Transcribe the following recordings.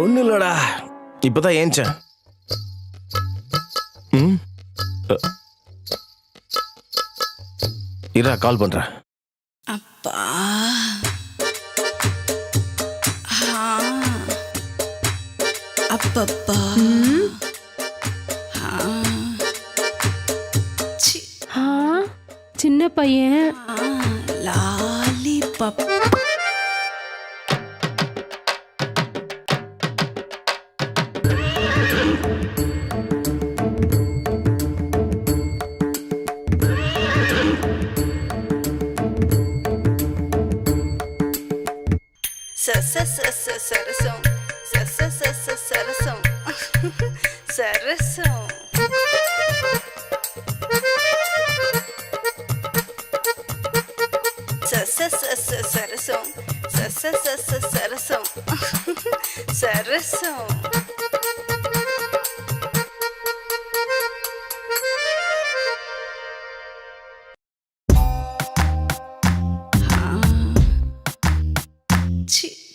ஒன்றும் இல்லடா, இப்பதான் ஏஞ்சேன். இரா கால் பண்றேன். அப்பா அப்பப்பா சின்ன பையன் லாலிபப். சரசம் சரசம் சரசம். சரசம் சரசம் சரசம்.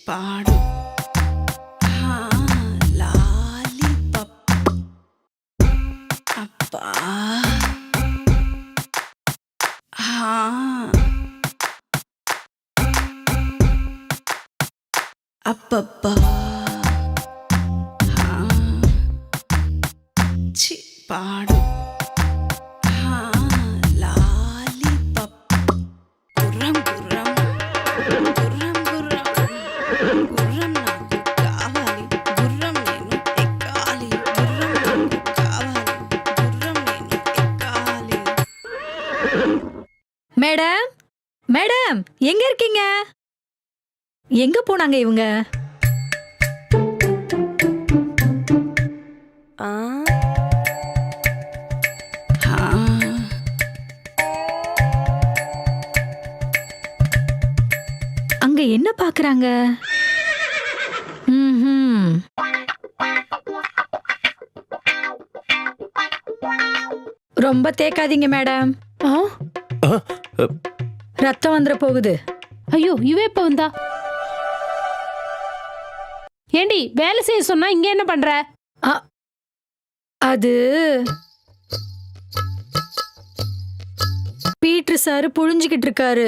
பாடு லாலிபப். அப்பா அப்பப்பா பாடு லாலிபப். குர்ரம் குர்ரம் గుర్రం గుర్రం గుర్రం నాకు కావాలి, గుర్రం నేను ఎక్కాలి, గుర్రం నాకు కావాలి, గుర్రం నేను ఎక్కాలి. மேடம் மேடம், எங்க இருக்கீங்க? எங்க போனாங்க இவங்க? அங்க என்ன பாக்குறாங்க? ரொம்ப தேக்காதீங்க மேடம், ரத்தம் வந்துட போகுது. ஐயோ, இவ இப்ப வந்தா? ஏண்டி வேலை செய்ய சொன்னா இங்க என்ன பண்ற? அது பீட்டர் சார் புழிஞ்சுக்கிட்டு இருக்காரு.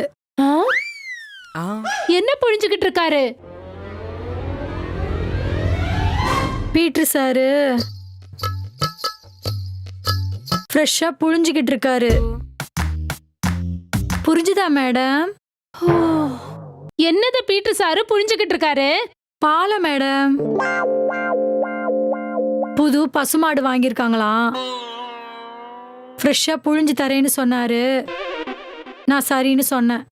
என்ன புழிஞ்சுக்கிட்டு இருக்காரு? பீட்டர் சாரு ஃப்ரெஷ்ஷா புழிஞ்சுக்கிட்டு இருக்காரு. புரிஞ்சுதா மேடம்? என்னது பீட்டர் சாரு புழிஞ்சுக்கிட்டு இருக்காரு? பால மேடம், புது பசுமாடு வாங்கியிருக்காங்களாம். ஃப்ரெஷ்ஷா புழிஞ்சு தரேன்னு சொன்னாரு. நான் சரின்னு சொன்னேன்.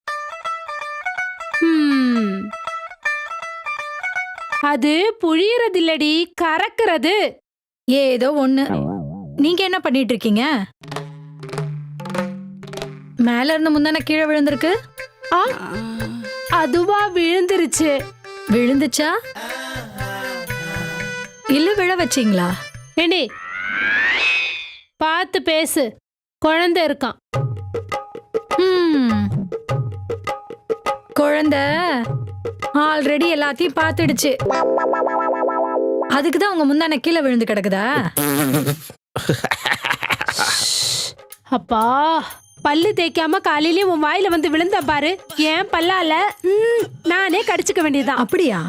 அது புழியறது இல்லடி, கறக்குறது. ஏதோ ஒண்ணு. நீங்க என்ன பண்ணிட்டு இருக்கீங்க? மேல இருந்து முந்தான கீழே விழுந்திருக்கு. அதுவா விழுந்துருச்சு. விழுந்துச்சா இல்ல விழ வச்சீங்களா? ஏண்டி பார்த்து பேசு, குழந்தை இருக்கான். குழந்தை ஆல்ரெடி எல்லாத்தையும் பார்த்துடுச்சு. அதுக்குதான் உங்க முந்தான கீழே விழுந்து கிடக்குதா? அப்பா, பல்லு தேய்க்காம காலையிலேயே உன் வாயில வந்து விழுந்த பாரு. ஏன் பல்லால நானே கடிச்சுக்க வேண்டியதுதான். அப்படியா?